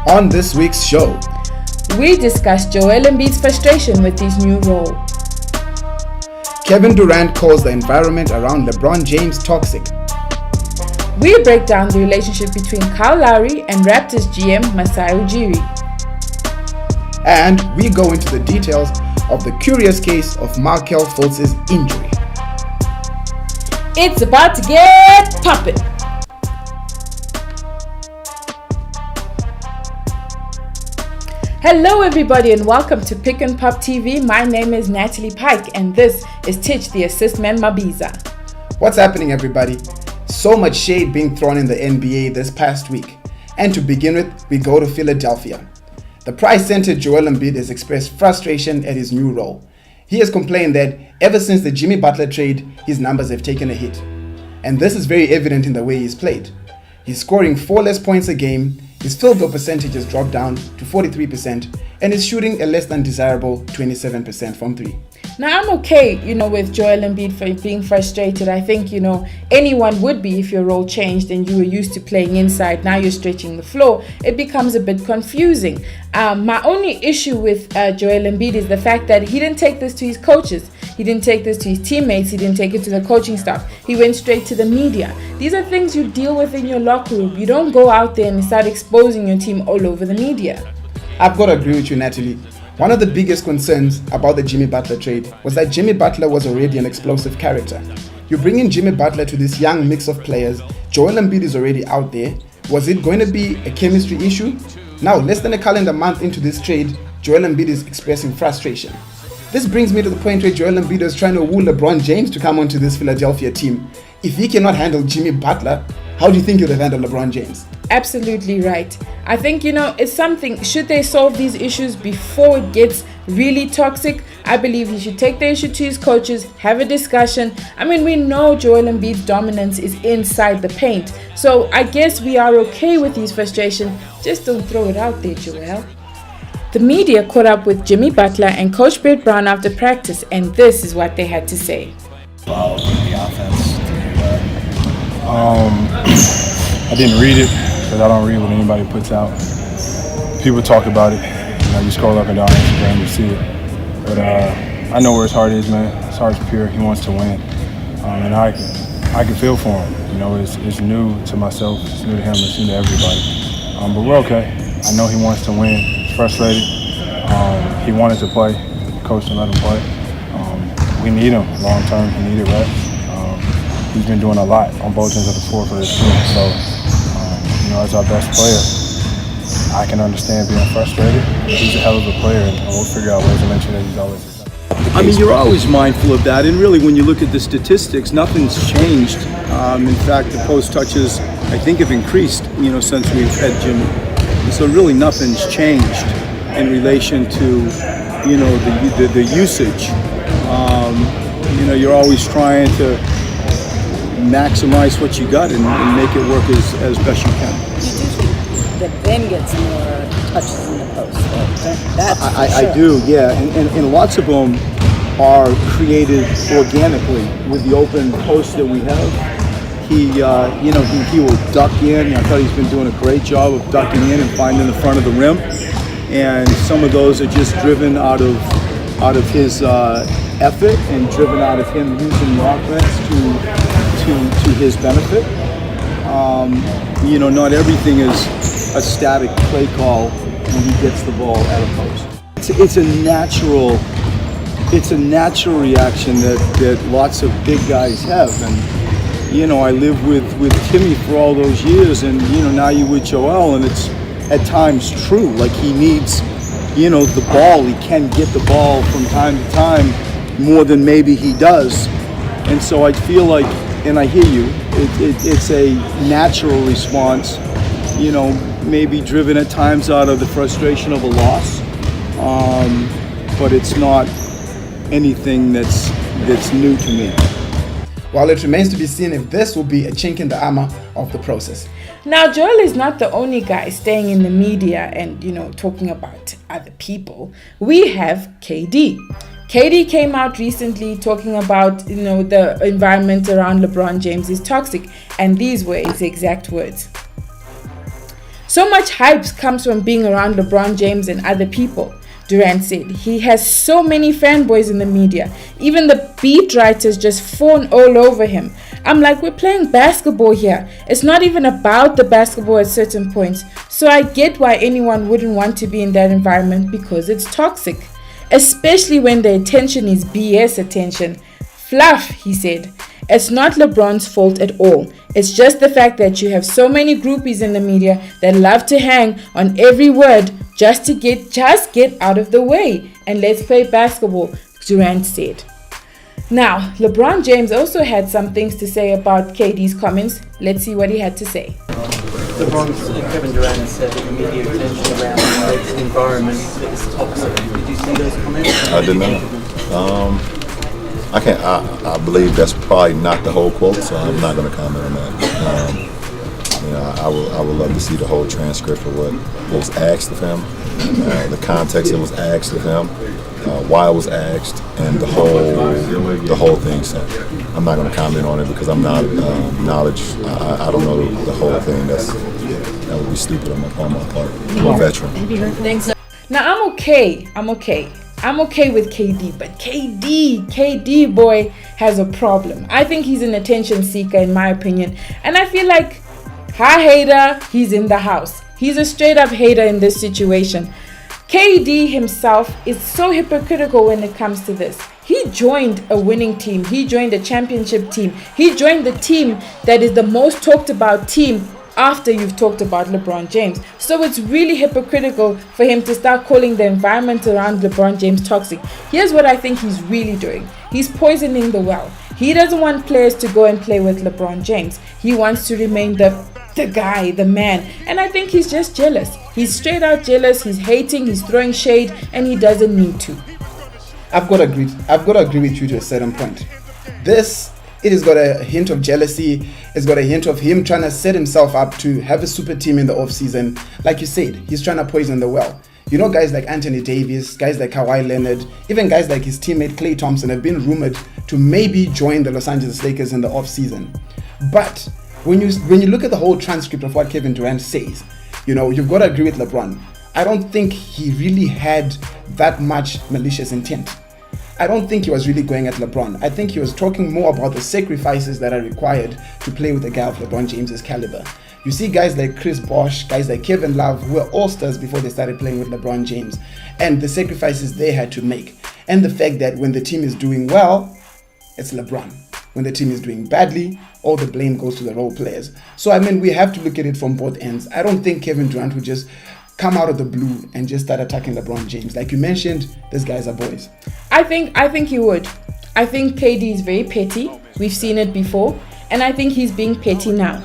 On this week's show, we discuss Joel Embiid's frustration with his new role. Kevin Durant calls the environment around LeBron James toxic. We break down the relationship between Lowry and Raptors GM Masai Ujiri. And we go into the details of the curious case of Markelle Fultz's injury. It's about to get poppin'. Hello everybody and welcome to Pick and Pop TV. My name is Natalie Pike and this is Tich the assist man Mabiza. What's happening, everybody? So much shade being thrown in the NBA this past week. And to begin with, we go to Philadelphia. The Price Center Joel Embiid has expressed frustration at his new role. He has complained that ever since the Jimmy Butler trade, his numbers have taken a hit. And this is very evident in the way he's played. He's scoring 4 less points a game, his field goal percentage has dropped down to 43%, and is shooting a less than desirable 27% from 3. Now I'm okay, with Joel Embiid for being frustrated. I think, anyone would be if your role changed and you were used to playing inside. Now you're stretching the floor. It becomes a bit confusing. My only issue with Joel Embiid is the fact that he didn't take this to his coaches. He didn't take this to his teammates. He didn't take it to the coaching staff. He went straight to the media. These are things you deal with in your locker room. You don't go out there and start exposing your team all over the media. I've got to agree with you, Natalie. One of the biggest concerns about the Jimmy Butler trade was that Jimmy Butler was already an explosive character. You bring in Jimmy Butler to this young mix of players. Joel Embiid is already out there. Was it going to be a chemistry issue? Now, less than a calendar month into this trade, Joel Embiid is expressing frustration. This brings me to the point where Joel Embiid is trying to woo LeBron James to come onto this Philadelphia team. If he cannot handle Jimmy Butler, how do you think he'll handle LeBron James? Absolutely right. I think, it's something, should they solve these issues before it gets really toxic? I believe he should take the issue to his coaches, have a discussion. We know Joel Embiid's dominance is inside the paint. So I guess we are okay with his frustration. Just don't throw it out there, Joel. The media caught up with Jimmy Butler and Coach Brett Brown after practice, and this is what they had to say. The offense. I didn't read it because I don't read what anybody puts out. People talk about it. You scroll up and down Instagram, you see it. But I know where his heart is, man. His heart's pure. He wants to win, and I can feel for him. It's new to myself. It's new to him. It's new to everybody. But we're okay. I know he wants to win. He's frustrated. He wanted to play. The coach didn't let him play. We need him long term. He needed rest. He's been doing a lot on both ends of the floor for this team. So, as our best player, I can understand being frustrated. He's a hell of a player, and we'll figure out ways to make sure that he's always. You're always mindful of that, and really, when you look at the statistics, nothing's changed. In fact, the post touches, I think, have increased, since we've had Jimmy. And so really nothing's changed in relation to, the usage. You're always trying to maximize what you got and make it work as best you can. You do think that Ben gets more touches in the post. I do, yeah. And lots of them are created organically with the open post that we have. He will duck in. I thought he's been doing a great job of ducking in and finding the front of the rim. And some of those are just driven out of his effort and driven out of him using the offense to his benefit. Not everything is a static play call when he gets the ball at a post. It's a natural reaction that lots of big guys have. And I lived with Timmy for all those years, and now you're with Joel, and it's at times true. Like he needs, the ball. He can get the ball from time to time more than maybe he does. And so I feel like, and I hear you, it's a natural response, maybe driven at times out of the frustration of a loss, but it's not anything that's new to me. While it remains to be seen if this will be a chink in the armor of the process. Now, Joel is not the only guy staying in the media and, talking about other people. We have KD. KD came out recently talking about, the environment around LeBron James is toxic, and these were his exact words. So much hype comes from being around LeBron James and other people. Durant said he has so many fanboys in the media. Even the beat writers just fawn all over him. I'm like, we're playing basketball here. It's not even about the basketball at certain points. So I get why anyone wouldn't want to be in that environment, because it's toxic. Especially when the attention is BS attention. Fluff, he said. It's not LeBron's fault at all. It's just the fact that you have so many groupies in the media that love to hang on every word just get out of the way and let's play basketball, Durant said. Now, LeBron James also had some things to say about KD's comments. Let's see what he had to say. Kevin Durant said that the media attention around the environment is toxic. Did you see those comments? I did not. I believe that's probably not the whole quote, so I'm not going to comment on that. I would love to see the whole transcript of what was asked of him, the context that was asked of him, why it was asked, and the whole thing. So I'm not going to comment on it because I'm not knowledge. I don't know the whole thing. That would be stupid on my part. I'm a veteran. Thanks. Now I'm okay with KD, but KD boy has a problem. I think he's an attention seeker in my opinion, and I feel like, hi hater, he's in the house. He's a straight up hater in this situation. KD himself is so hypocritical when it comes to this. He joined a winning team. He joined a championship team. He joined the team that is the most talked about team after you've talked about LeBron James. So it's really hypocritical for him to start calling the environment around LeBron James toxic. Here's what I think he's really doing. He's poisoning the well. He doesn't want players to go and play with LeBron James. He wants to remain the guy, the man. And I think he's just jealous. He's straight out jealous. He's hating. He's throwing shade, and he doesn't need to. I've got to agree with you to a certain point. It has got a hint of jealousy. It's got a hint of him trying to set himself up to have a super team in the offseason. Like you said, he's trying to poison the well. You know, guys like Anthony Davis, guys like Kawhi Leonard, even guys like his teammate Klay Thompson have been rumored to maybe join the Los Angeles Lakers in the offseason. But when you look at the whole transcript of what Kevin Durant says, you've got to agree with LeBron. I don't think he really had that much malicious intent. I don't think he was really going at LeBron. I think he was talking more about the sacrifices that are required to play with a guy of LeBron James's caliber. You see guys like Chris Bosh, guys like Kevin Love, who were all-stars before they started playing with LeBron James, and the sacrifices they had to make. And the fact that when the team is doing well, it's LeBron. When the team is doing badly, all the blame goes to the role players. So, we have to look at it from both ends. I don't think Kevin Durant would just come out of the blue and just start attacking LeBron James. Like you mentioned, these guys are boys. I think he would. I think KD is very petty. We've seen it before. And I think he's being petty now.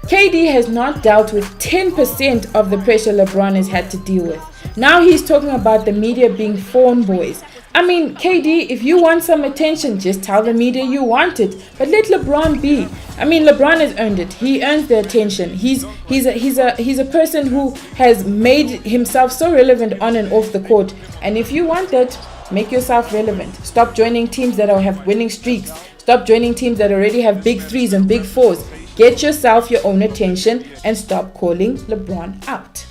KD has not dealt with 10% of the pressure LeBron has had to deal with. Now he's talking about the media being phone boys. KD, if you want some attention, just tell the media you want it. But let LeBron be. LeBron has earned it. He earns the attention. He's a person who has made himself so relevant on and off the court. And if you want that, make yourself relevant. Stop joining teams that have winning streaks. Stop joining teams that already have big threes and big fours. Get yourself your own attention and stop calling LeBron out.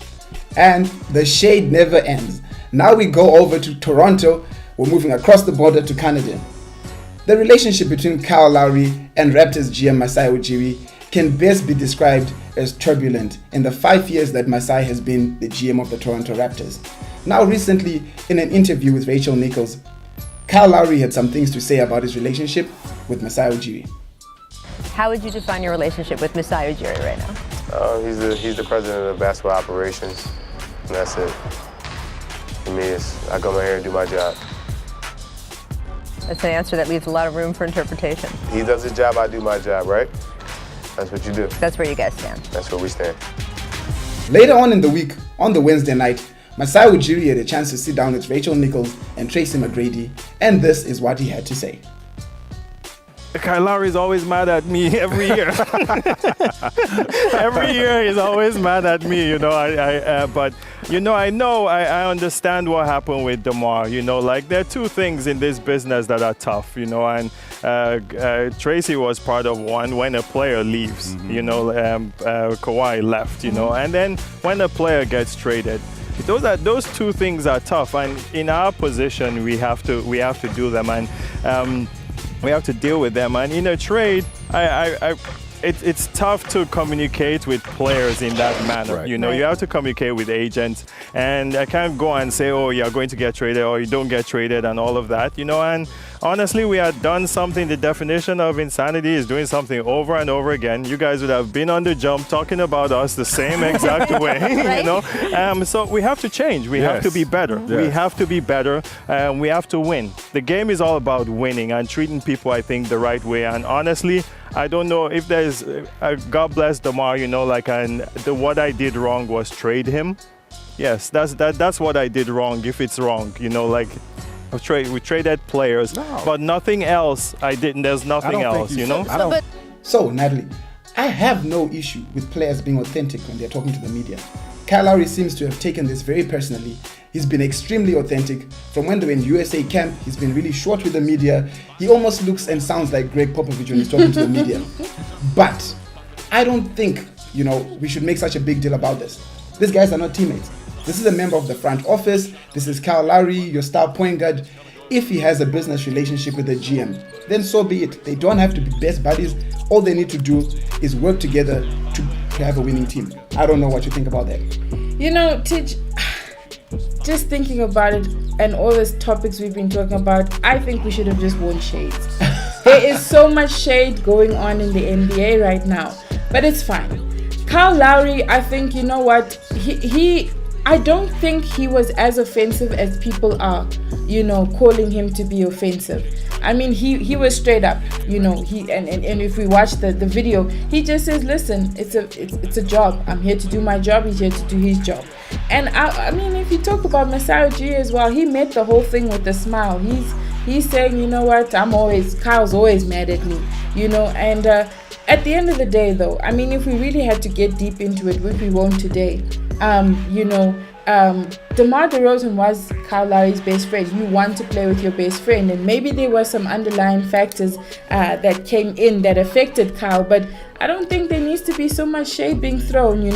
And the shade never ends. Now we go over to Toronto. We're moving across the border to Canada. The relationship between Kyle Lowry and Raptors GM Masai Ujiri can best be described as turbulent in the 5 years that Masai has been the GM of the Toronto Raptors. Now recently, in an interview with Rachel Nichols, Kyle Lowry had some things to say about his relationship with Masai Ujiri. How would you define your relationship with Masai Ujiri right now? He's the president of basketball operations, and that's it. For me, I come out here and do my job. That's an answer that leaves a lot of room for interpretation. He does his job, I do my job, right? That's what you do. That's where you guys stand. That's where we stand. Later on in the week, on the Wednesday night, Masai Ujiri had a chance to sit down with Rachel Nichols and Tracy McGrady, and this is what he had to say. Kyle Lowry is always mad at me every year. Every year he's always mad at me, but I understand what happened with DeMar. Like there are two things in this business that are tough, and Tracy was part of one when a player leaves. Kawhi left, and then when a player gets traded. Those two things are tough, and in our position we have to do them, and we have to deal with them. And in a trade, it's tough to communicate with players in that manner. Right. You have to communicate with agents, and I can't go and say, oh, you're going to get traded or you don't get traded and all of that. And honestly, we had done something. The definition of insanity is doing something over and over again. You guys would have been on the jump talking about us the same exact way. So we have to change. We have to be better. Yes. We have to be better. We have to win. The game is all about winning and treating people, I think, the right way. And honestly, I don't know if there's, God bless DeMar, what I did wrong was trade him. Yes, that's what I did wrong, if it's wrong, we traded players, but nothing else I didn't, there's nothing else, So, Natalie, I have no issue with players being authentic when they're talking to the media. Kyle Lowry seems to have taken this very personally. He's been extremely authentic. From when they were in USA camp, he's been really short with the media. He almost looks and sounds like Greg Popovich when he's talking to the media. But I don't think, we should make such a big deal about this. These guys are not teammates. This is a member of the front office. This is Kyle Lowry, your star point guard. If he has a business relationship with the GM, then so be it. They don't have to be best buddies. All they need to do is work together to have a winning team. I don't know what you think about that. Tich, just thinking about it and all these topics we've been talking about, I think we should have just worn shades. There is so much shade going on in the NBA right now, but it's fine. Kyle Lowry, I think, I don't think he was as offensive as people are, calling him to be offensive. I mean, he was straight up, and if we watch the video, he just says, listen, it's a job. I'm here to do my job. He's here to do his job. And I mean, if you talk about Masai Ujiri as well, he met the whole thing with a smile. He's saying, Kyle's always mad at me, and at the end of the day, though, I mean, if we really had to get deep into it, which we won't today, DeMar DeRozan was Kyle Lowry's best friend. You want to play with your best friend, and maybe there were some underlying factors that came in that affected Kyle, but I don't think there needs to be so much shade being thrown,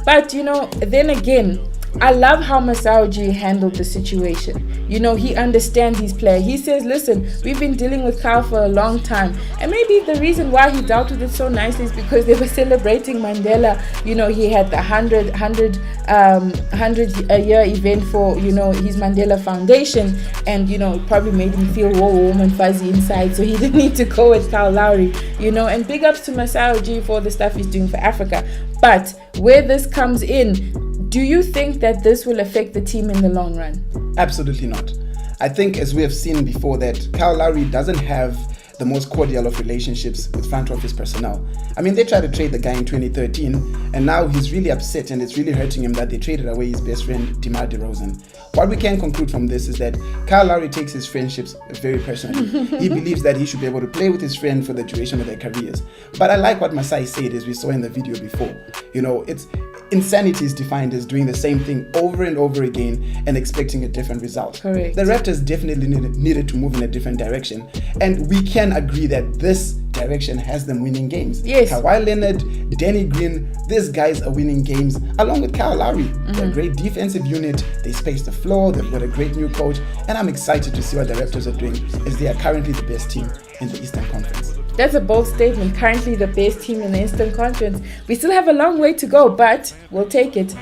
But, then again, I love how Masai Ujiri handled the situation. He understands his player. He says, listen, we've been dealing with Kyle for a long time. And maybe the reason why he dealt with it so nicely is because they were celebrating Mandela. He had the 100-year event for, his Mandela Foundation. And, it probably made him feel warm and fuzzy inside. So he didn't need to go with Kyle Lowry, And big ups to Masai Ujiri for the stuff he's doing for Africa. But where this comes in, do you think that this will affect the team in the long run? Absolutely not. I think, as we have seen before, that Kyle Lowry doesn't have the most cordial of relationships with front office personnel. I mean, they tried to trade the guy in 2013, and now he's really upset, and it's really hurting him that they traded away his best friend, DeMar DeRozan. What we can conclude from this is that Kyle Lowry takes his friendships very personally. He believes that he should be able to play with his friend for the duration of their careers. But I like what Masai said, as we saw in the video before. It's insanity is defined as doing the same thing over and over again and expecting a different result. Correct. The Raptors definitely needed to move in a different direction, and we can agree that this direction has them winning games. Yes. Kawhi Leonard, Danny Green, these guys are winning games along with Kyle Lowry. They're a great defensive unit. They space the floor. They've got a great new coach, and I'm excited to see what the Raptors are doing, as they are currently the best team in the Eastern Conference. That's a bold statement. Currently the best team in the Eastern Conference. We still have a long way to go, but we'll take it.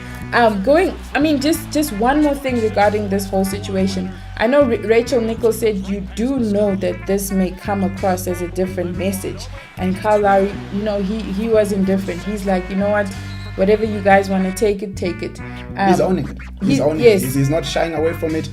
Just one more thing regarding this whole situation. I know Rachel Nichols said you do know that this may come across as a different message. And Kyle Lowry, he was indifferent. He's like, whatever you guys want to take it, take it. He's owning it. He's owning it. He's not shying away from it.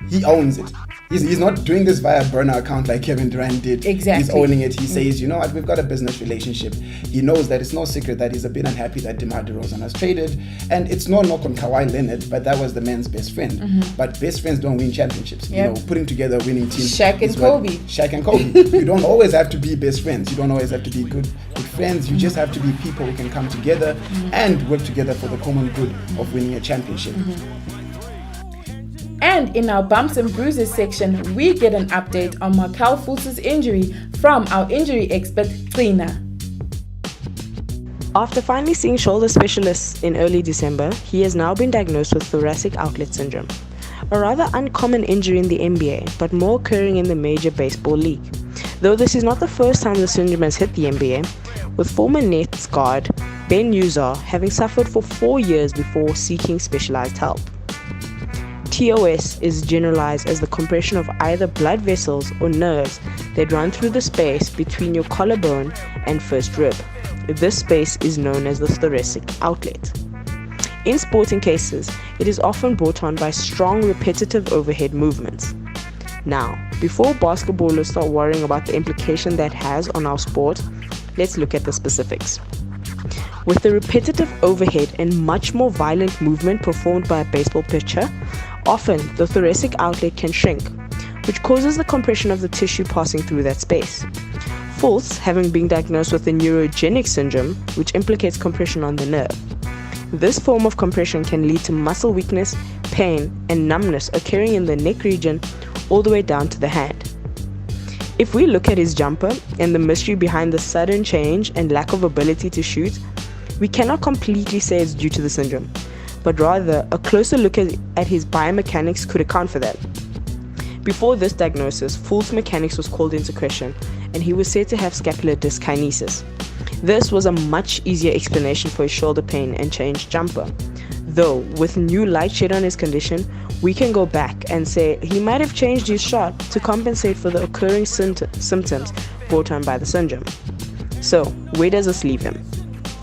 He owns it. He's not doing this via a burner account like Kevin Durant did. Exactly. He's owning it. He says, you know what, we've got a business relationship. He knows that it's no secret that he's a bit unhappy that DeMar DeRozan has traded. And it's no knock on Kawhi Leonard, but that was the man's best friend. But best friends don't win championships. Yep. You know, putting together a winning team. Shaq and Kobe. Shaq and Kobe. You don't always have to be best friends. You don't always have to be good friends. You just have to be people who can come together and work together for the common good of winning a championship. And in our bumps and bruises section, we get an update on Markelle Fultz's injury from our injury expert, Trina. After finally seeing shoulder specialists in early December, he has now been diagnosed with thoracic outlet syndrome, a rather uncommon injury in the NBA, but more occurring in the major baseball league. Though this is not the first time the syndrome has hit the NBA, with former Nets guard Ben Uzar having suffered for 4 years before seeking specialized help. TOS is generalized as the compression of either blood vessels or nerves that run through the space between your collarbone and first rib. This space is known as the thoracic outlet. In sporting cases, it is often brought on by strong repetitive overhead movements. Now, before basketballers start worrying about the implication that has on our sport, let's look at the specifics. With the repetitive overhead and much more violent movement performed by a baseball pitcher, often the thoracic outlet can shrink, which causes the compression of the tissue passing through that space. Fultz having been diagnosed with a neurogenic syndrome, which implicates compression on the nerve. This form of compression can lead to muscle weakness, pain, and numbness occurring in the neck region all the way down to the hand. If we look at his jumper and the mystery behind the sudden change and lack of ability to shoot, we cannot completely say it's due to the syndrome, but rather a closer look at his biomechanics could account for that. Before this diagnosis, Fultz's mechanics was called into question, and he was said to have scapular dyskinesis. This was a much easier explanation for his shoulder pain and changed jumper. Though, with new light shed on his condition, we can go back and say he might have changed his shot to compensate for the occurring symptoms brought on by the syndrome. So, where does this leave him?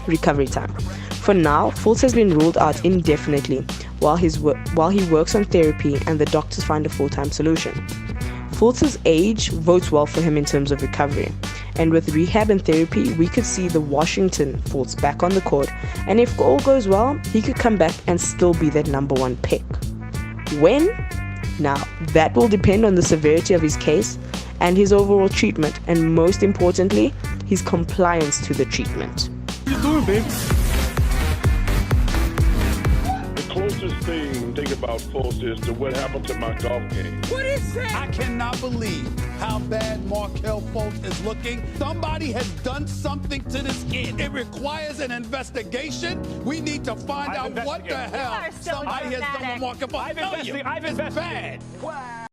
Recovery time. For now, Fultz has been ruled out indefinitely while he works on therapy and the doctors find a full-time solution. Fultz's age votes well for him in terms of recovery, and with rehab and therapy, we could see the Washington Fultz back on the court, and if all goes well, he could come back and still be that number one pick. When? Now, that will depend on the severity of his case and his overall treatment, and most importantly, his compliance to the treatment. What are you doing, babe? The closest thing about Fultz is to what happened to my golf game. What is that? I cannot believe how bad Markelle Fultz is looking. Somebody has done something to this kid. It requires an investigation. We need to find out what the hell somebody has done with Markelle Fultz. I've investigated. It's bad.